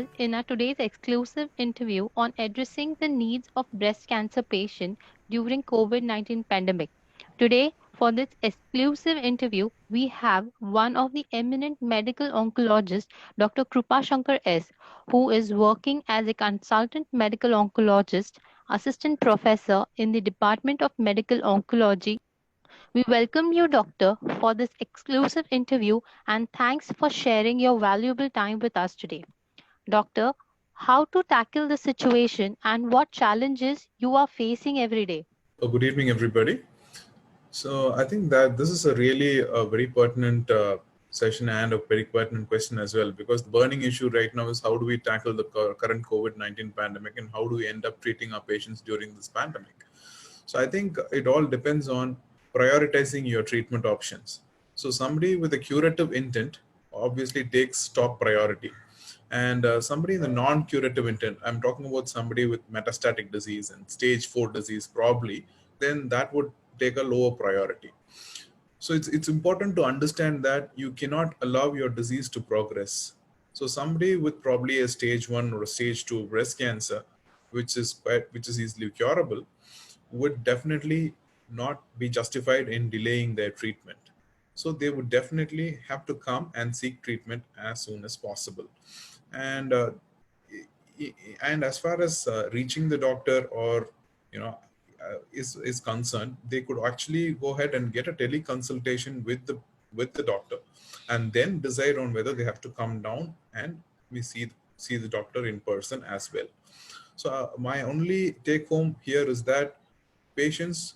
Vishal in our today's exclusive interview on addressing the needs of breast cancer patients during COVID-19 pandemic. Today, for this exclusive interview, we have one of the eminent medical oncologists, Dr. Krupa Shankar S., who is working as a consultant medical oncologist, assistant professor in the Department of Medical Oncology. We welcome you, Doctor, for this exclusive interview and thanks for sharing your valuable time with us today. Doctor, how to tackle the situation and what challenges you are facing every day? Good evening, everybody. So I think that this is a really very pertinent session and a very pertinent question as well, because the burning issue right now is how do we tackle the current COVID-19 pandemic and how do we end up treating our patients during this pandemic. So I think it all depends on prioritizing your treatment options. So somebody with a curative intent obviously takes top priority. And somebody in the non-curative intent, I'm talking about somebody with metastatic disease and stage 4 disease probably, then that would take a lower priority. So it's important to understand that you cannot allow your disease to progress. So somebody with probably a stage 1 or a stage 2 breast cancer, which is easily curable, would definitely not be justified in delaying their treatment. So they would definitely have to come and seek treatment as soon as possible. And and as far as reaching the doctor or you know is concerned, they could actually go ahead and get a teleconsultation with the doctor, and then decide on whether they have to come down and we see the doctor in person as well. So my only take home here is that patients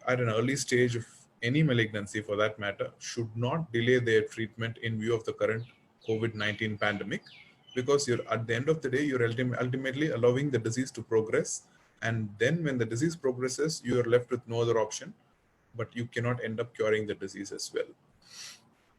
at an early stage of any malignancy for that matter should not delay their treatment in view of the current COVID-19 pandemic, because you're at the end of the day, you're ultimately allowing the disease to progress. And then when the disease progresses, you are left with no other option, but you cannot end up curing the disease as well.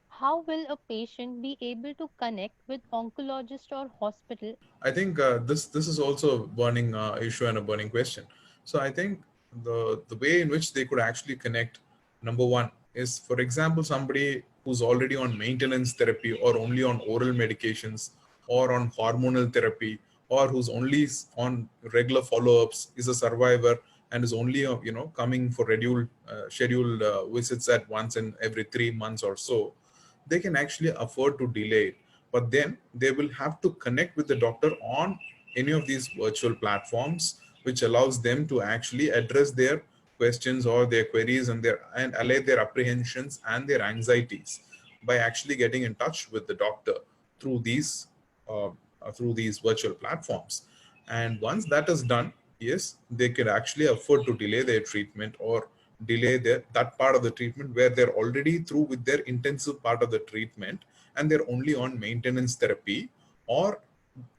How will a patient be able to connect with oncologist or hospital? I think this is also a burning issue and a burning question. So I think the way in which they could actually connect, number one, is, for example, somebody who's already on maintenance therapy or only on oral medications or on hormonal therapy, or who's only on regular follow-ups, is a survivor and is only coming for scheduled visits at once in every 3 months or so, they can actually afford to delay it. But then they will have to connect with the doctor on any of these virtual platforms, which allows them to actually address their questions or their queries and allay their apprehensions and their anxieties by actually getting in touch with the doctor through these virtual platforms. And once that is done, yes, they could actually afford to delay their treatment or delay that part of the treatment where they're already through with their intensive part of the treatment and they're only on maintenance therapy, or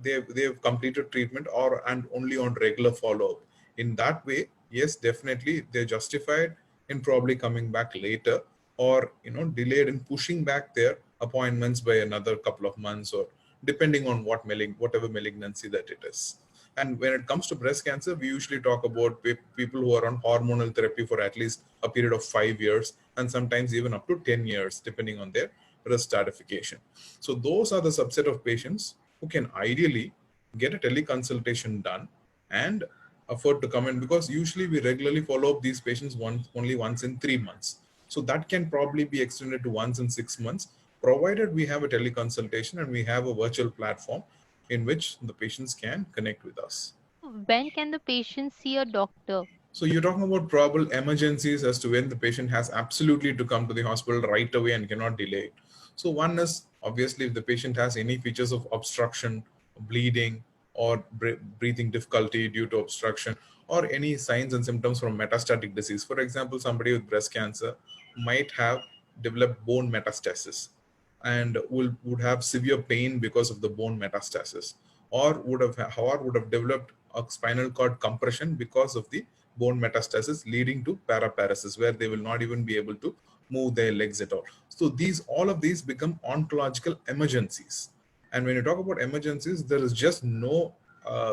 they've completed treatment or and only on regular follow-up. In that way, yes, definitely they're justified in probably coming back later, or delayed in pushing back their appointments by another couple of months, or depending on whatever malignancy that it is. And when it comes to breast cancer, we usually talk about people who are on hormonal therapy for at least a period of 5 years, and sometimes even up to 10 years, depending on their risk stratification. So those are the subset of patients who can ideally get a teleconsultation done and afford to come in, because usually we regularly follow up these patients only once in 3 months. So that can probably be extended to once in 6 months, provided we have a teleconsultation and we have a virtual platform in which the patients can connect with us. When can the patient see a doctor? So you're talking about probable emergencies as to when the patient has absolutely to come to the hospital right away and cannot delay it. So one is obviously if the patient has any features of obstruction, bleeding, or breathing difficulty due to obstruction, or any signs and symptoms from metastatic disease. For example, somebody with breast cancer might have developed bone metastasis and would have severe pain because of the bone metastasis, or would have developed a spinal cord compression because of the bone metastasis, leading to paraparesis, where they will not even be able to move their legs at all. So all of these become oncological emergencies. And when you talk about emergencies, there is just no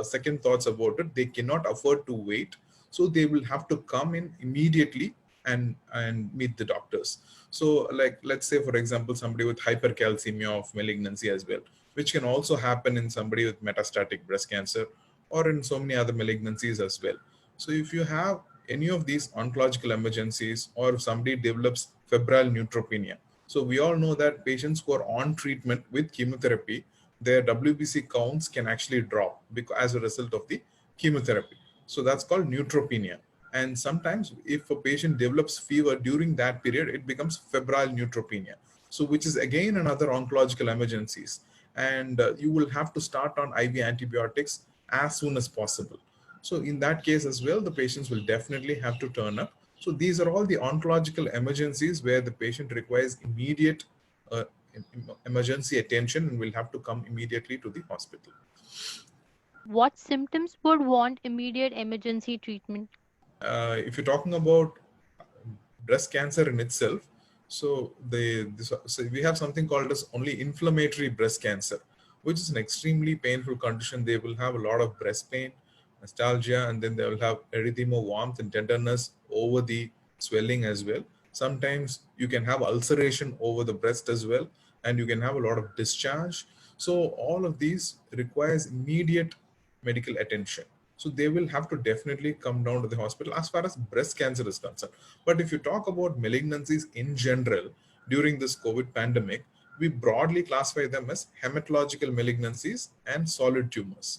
second thoughts about it. They cannot afford to wait, so they will have to come in immediately and meet the doctors. So like, let's say for example, somebody with hypercalcemia of malignancy as well, which can also happen in somebody with metastatic breast cancer or in so many other malignancies as well. So if you have any of these oncological emergencies, or if somebody develops febrile neutropenia, so we all know that patients who are on treatment with chemotherapy, their WBC counts can actually drop because as a result of the chemotherapy. So that's called neutropenia. And sometimes if a patient develops fever during that period, it becomes febrile neutropenia. So which is again another oncological emergencies. And you will have to start on IV antibiotics as soon as possible. So in that case as well, the patients will definitely have to turn up. So these are all the oncological emergencies where the patient requires immediate uh, emergency attention and will have to come immediately to the hospital. What symptoms would want immediate emergency treatment? If you're talking about breast cancer in itself, so so we have something called as only inflammatory breast cancer, which is an extremely painful condition. They will have a lot of breast pain, nostalgia, and then they will have erythema, warmth, and tenderness over the swelling as well. Sometimes you can have ulceration over the breast as well, and you can have a lot of discharge. So all of these requires immediate medical attention. So they will have to definitely come down to the hospital as far as breast cancer is concerned. But if you talk about malignancies in general during this COVID pandemic, we broadly classify them as hematological malignancies and solid tumors.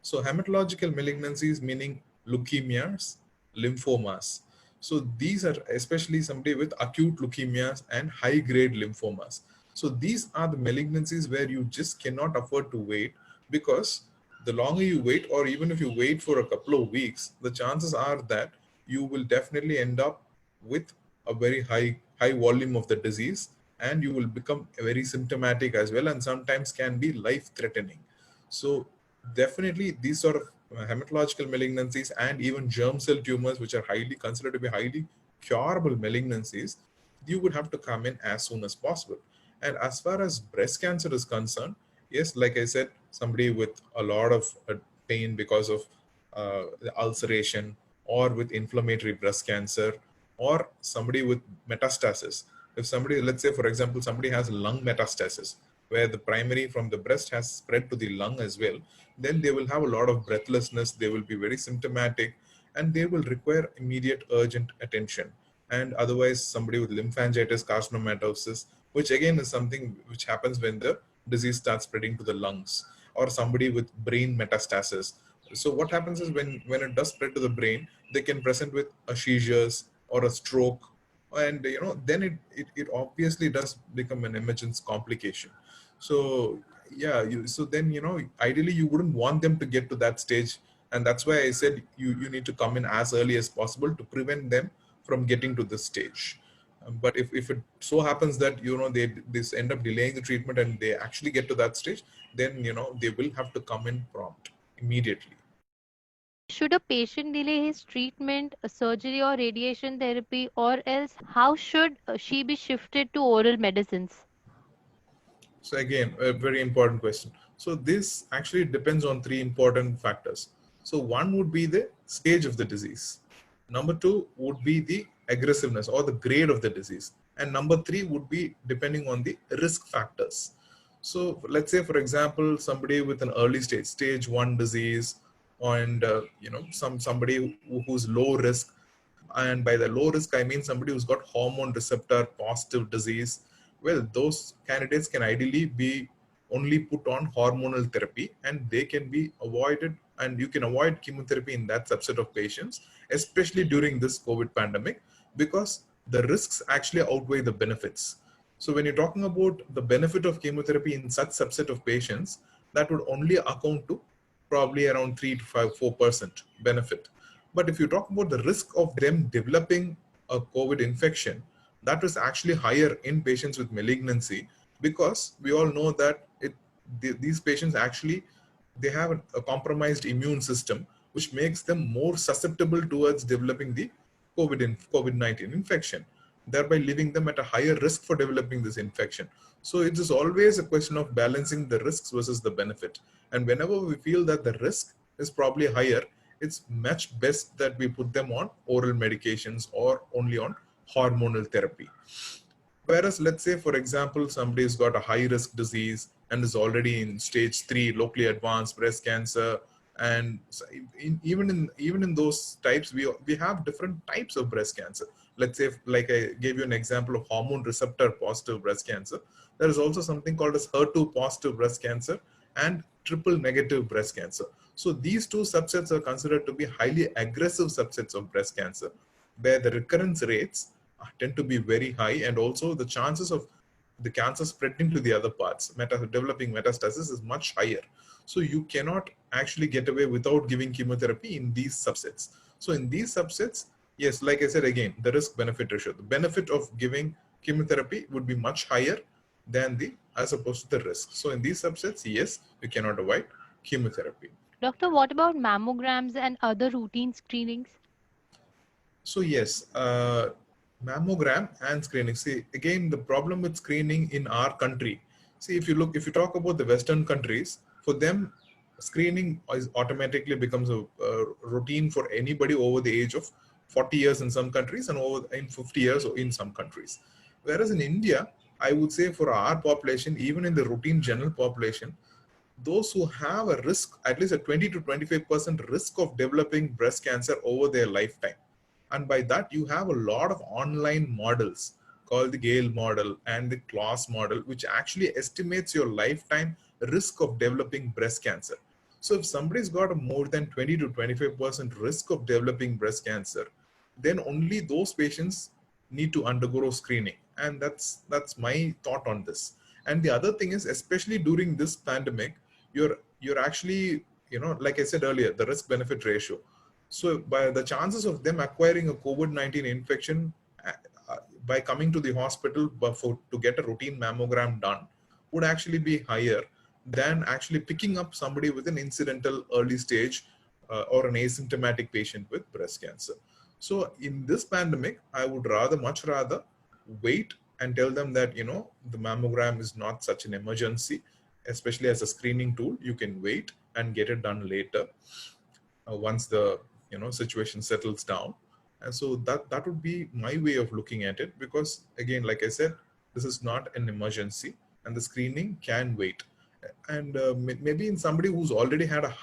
So hematological malignancies meaning leukemias, lymphomas. So these are especially somebody with acute leukemias and high grade lymphomas. So these are the malignancies where you just cannot afford to wait, because the longer you wait, or even if you wait for a couple of weeks, the chances are that you will definitely end up with a very high volume of the disease, and you will become very symptomatic as well, and sometimes can be life threatening. So definitely these sort of hematological malignancies and even germ cell tumors, which are highly considered to be highly curable malignancies, you would have to come in as soon as possible. And as far as breast cancer is concerned, yes, like I said, somebody with a lot of pain because of the ulceration, or with inflammatory breast cancer, or somebody with metastasis. If somebody, let's say for example, somebody has lung metastasis, where the primary from the breast has spread to the lung as well, then they will have a lot of breathlessness, they will be very symptomatic, and they will require immediate urgent attention. And otherwise, somebody with lymphangitis carcinomatosis, which again is something which happens when the disease starts spreading to the lungs, or somebody with brain metastasis. So what happens is when it does spread to the brain, they can present with a seizures or a stroke, and then it obviously does become an emergence complication. So yeah, so then ideally you wouldn't want them to get to that stage, and that's why I said you need to come in as early as possible to prevent them from getting to this stage. But if it so happens that they this end up delaying the treatment and they actually get to that stage, then they will have to come in prompt immediately. Should a patient delay his treatment, surgery, or radiation therapy, or else how should she be shifted to oral medicines? So again, a very important question. So this actually depends on three important factors. So one would be the stage of the disease. Number two would be the aggressiveness or the grade of the disease. And number three would be depending on the risk factors. So let's say, for example, somebody with an early stage one disease, and somebody who's low risk. And by the low risk, I mean somebody who's got hormone receptor positive disease. Well, those candidates can ideally be only put on hormonal therapy, and they can be avoided, and you can avoid chemotherapy in that subset of patients, especially during this COVID pandemic, because the risks actually outweigh the benefits. So when you're talking about the benefit of chemotherapy in such subset of patients, that would only account to probably around 3 to 4% benefit. But if you talk about the risk of them developing a COVID infection, that is actually higher in patients with malignancy, because we all know that these patients actually, they have a compromised immune system, which makes them more susceptible towards developing the COVID-19 infection, thereby leaving them at a higher risk for developing this infection. So it is always a question of balancing the risks versus the benefit. And whenever we feel that the risk is probably higher, it's much best that we put them on oral medications or only on hormonal therapy. Whereas, let's say, for example, somebody's got a high risk disease and is already in stage 3 locally advanced breast cancer. And even in those types, we have different types of breast cancer. Let's say, like I gave you an example of hormone receptor positive breast cancer, there is also something called as HER2 positive breast cancer and triple negative breast cancer. So these two subsets are considered to be highly aggressive subsets of breast cancer, where the recurrence rates tend to be very high, and also the chances of the cancer spreading to the other parts, developing metastasis, is much higher. So you cannot actually get away without giving chemotherapy in these subsets. So in these subsets, yes, like I said again, the risk benefit ratio, the benefit of giving chemotherapy would be much higher than the as opposed to the risk. So in these subsets, yes, you cannot avoid chemotherapy. Doctor, what about mammograms and other routine screenings? So yes, mammogram and screening. See, again, the problem with screening in our country. See, if you talk about the Western countries, for them, screening is automatically becomes a routine for anybody over the age of 40 years in some countries and over in 50 years in some countries. Whereas in India, I would say for our population, even in the routine general population, those who have a risk, at least a 20 to 25% risk of developing breast cancer over their lifetime. And by that, you have a lot of online models called the Gale model and the Claus model, which actually estimates your lifetime risk of developing breast cancer. So if somebody's got a more than 20 to 25% risk of developing breast cancer, then only those patients need to undergo screening. And that's my thought on this. And the other thing is, especially during this pandemic, you're actually, like I said earlier, the risk benefit ratio. So by the chances of them acquiring a COVID-19 infection uh, by coming to the hospital to get a routine mammogram done would actually be higher than actually picking up somebody with an incidental early stage or an asymptomatic patient with breast cancer. So in this pandemic, I would much rather wait and tell them that, the mammogram is not such an emergency, especially as a screening tool. You can wait and get it done later once the situation settles down. And so that would be my way of looking at it, because again, like I said, this is not an emergency and the screening can wait. And maybe in somebody who's already had a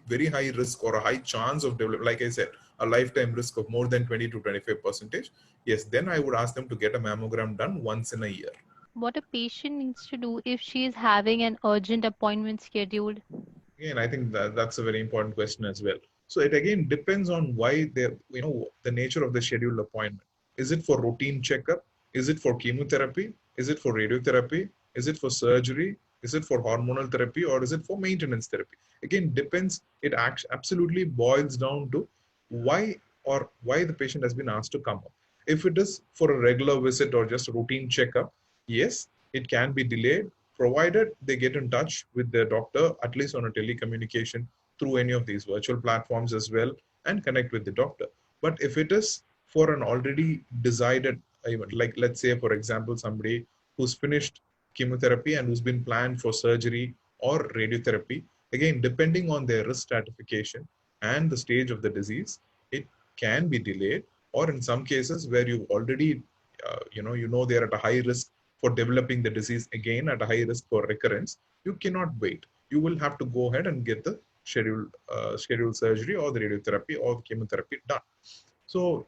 very high risk or a high chance of developing, like I said, a lifetime risk of more than 20 to 25%, yes, then I would ask them to get a mammogram done once in a year. What a patient needs to do if she is having an urgent appointment scheduled? Again, I think that's a very important question as well. So it again depends on why the nature of the scheduled appointment. Is it for routine checkup? Is it for chemotherapy? Is it for radiotherapy? Is it for surgery? Is it for hormonal therapy, or is it for maintenance therapy? Again, depends. It absolutely boils down to why the patient has been asked to come up. If it is for a regular visit or just a routine checkup, yes, it can be delayed, provided they get in touch with their doctor, at least on a telecommunication through any of these virtual platforms as well, and connect with the doctor. But if it is for an already decided event, like let's say, for example, somebody who's finished chemotherapy and who's been planned for surgery or radiotherapy, again, depending on their risk stratification and the stage of the disease, it can be delayed, or in some cases where you've already, they're at a high risk for developing the disease again, at a high risk for recurrence, you cannot wait. You will have to go ahead and get the scheduled surgery or the radiotherapy or the chemotherapy done. So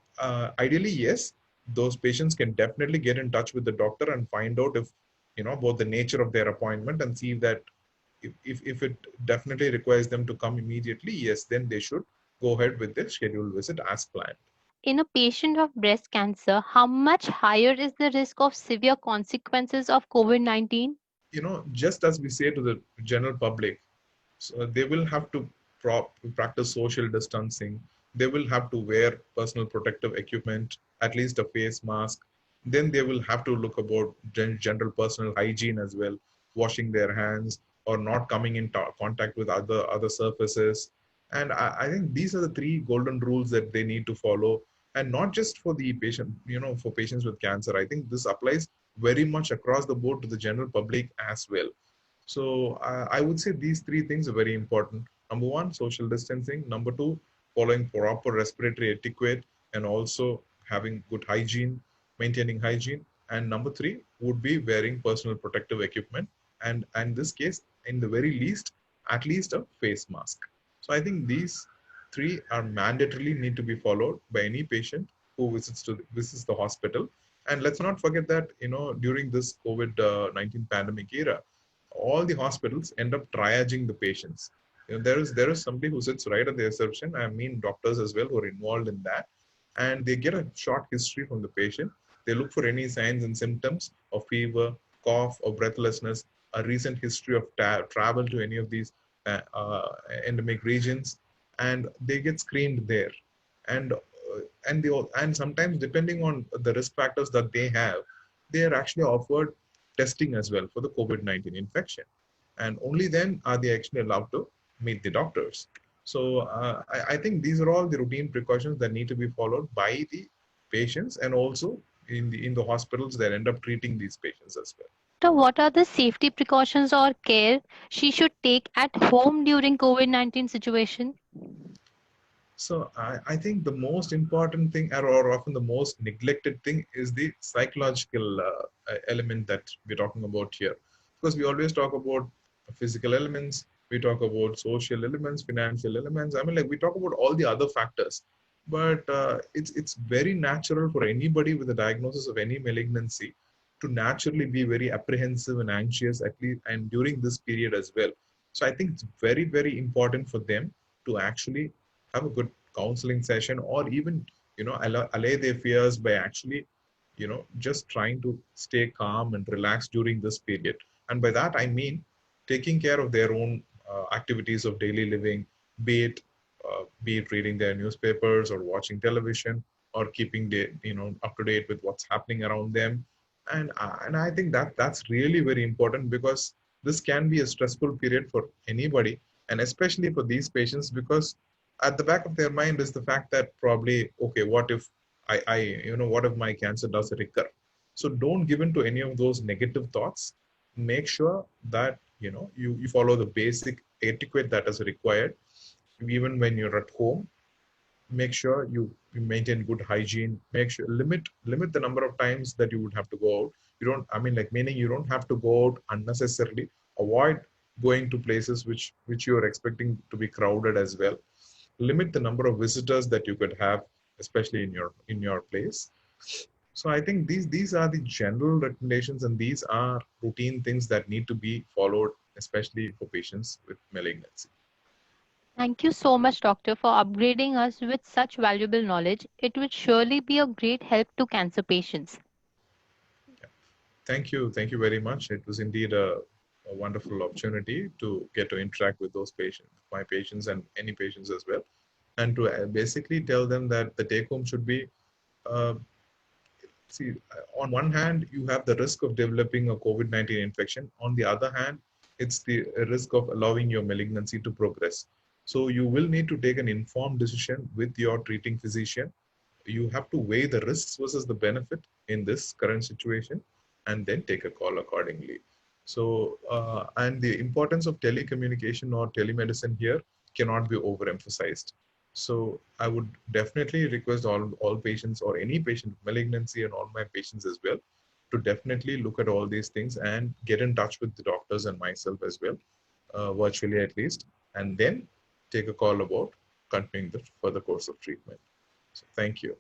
ideally, yes, those patients can definitely get in touch with the doctor and find out if, about the nature of their appointment, and see that if it definitely requires them to come immediately, yes, then they should go ahead with their scheduled visit as planned. In a patient of breast cancer, how much higher is the risk of severe consequences of COVID 19? Just as we say to the general public, so they will have to practice social distancing. They will have to wear personal protective equipment, at least a face mask. Then they will have to look about general personal hygiene as well, washing their hands or not coming in contact with other surfaces. And I think these are the three golden rules that they need to follow, and not just for the patient, for patients with cancer. I think this applies very much across the board to the general public as well. So I would say these three things are very important. Number one, social distancing. Number two, following proper respiratory etiquette and also having good hygiene, maintaining hygiene. And number three would be wearing personal protective equipment and in this case, in the very least, at least a face mask. So I think these three are mandatorily need to be followed by any patient who visits the hospital. And let's not forget that during this COVID-19 pandemic era, all the hospitals end up triaging the patients. There is somebody who sits right at the reception. I mean, doctors as well who are involved in that, and they get a short history from the patient. They look for any signs and symptoms of fever, cough, or breathlessness, a recent history of travel to any of these endemic regions, and they get screened there. And sometimes, depending on the risk factors that they have, they are actually offered testing as well for the COVID-19 infection, and only then are they actually allowed to meet the doctors. So I think these are all the routine precautions that need to be followed by the patients, and also in the hospitals that end up treating these patients as well. Doctor, what are the safety precautions or care she should take at home during COVID-19 situation? So I think the most important thing, or often the most neglected thing, is the psychological element that we're talking about here. Because we always talk about physical elements, we talk about social elements, financial elements. I mean, like, we talk about all the other factors, but it's very natural for anybody with a diagnosis of any malignancy to naturally be very apprehensive and anxious, at least, and during this period as well. So I think it's very, very important for them to actually have a good counseling session, or even allay their fears by actually just trying to stay calm and relaxed during this period. And by that I mean taking care of their own activities of daily living, be it reading their newspapers or watching television, or keeping up to date with what's happening around them. And I think that that's really very important, because this can be a stressful period for anybody, and especially for these patients, because at the back of their mind is the fact that probably, okay, what if what if my cancer does recur? So don't give in to any of those negative thoughts. Make sure that you follow the basic etiquette that is required, even when you're at home. Make sure you maintain good hygiene. Make sure limit the number of times that you would have to go out. You don't, I mean, like, meaning you don't have to go out unnecessarily. Avoid going to places which you are expecting to be crowded as well. Limit the number of visitors that you could have, especially in your place. So I think these are the general recommendations, and these are routine things that need to be followed, especially for patients with malignancy. Thank you so much, Doctor, for upgrading us with such valuable knowledge. It would surely be a great help to cancer patients. Thank you very much. It was indeed a wonderful opportunity to get to interact with those patients, my patients, and any patients as well, and to basically tell them that the take home should be, uh, see, on one hand, you have the risk of developing a COVID-19 infection. On the other hand, it's the risk of allowing your malignancy to progress. So you will need to take an informed decision with your treating physician. You have to weigh the risks versus the benefit in this current situation, and then take a call accordingly. So, and the importance of telecommunication or telemedicine here cannot be overemphasized. So I would definitely request all patients, or any patient with malignancy, and all my patients as well, to definitely look at all these things and get in touch with the doctors and myself as well, virtually at least, and then take a call about continuing the further course of treatment. So thank you.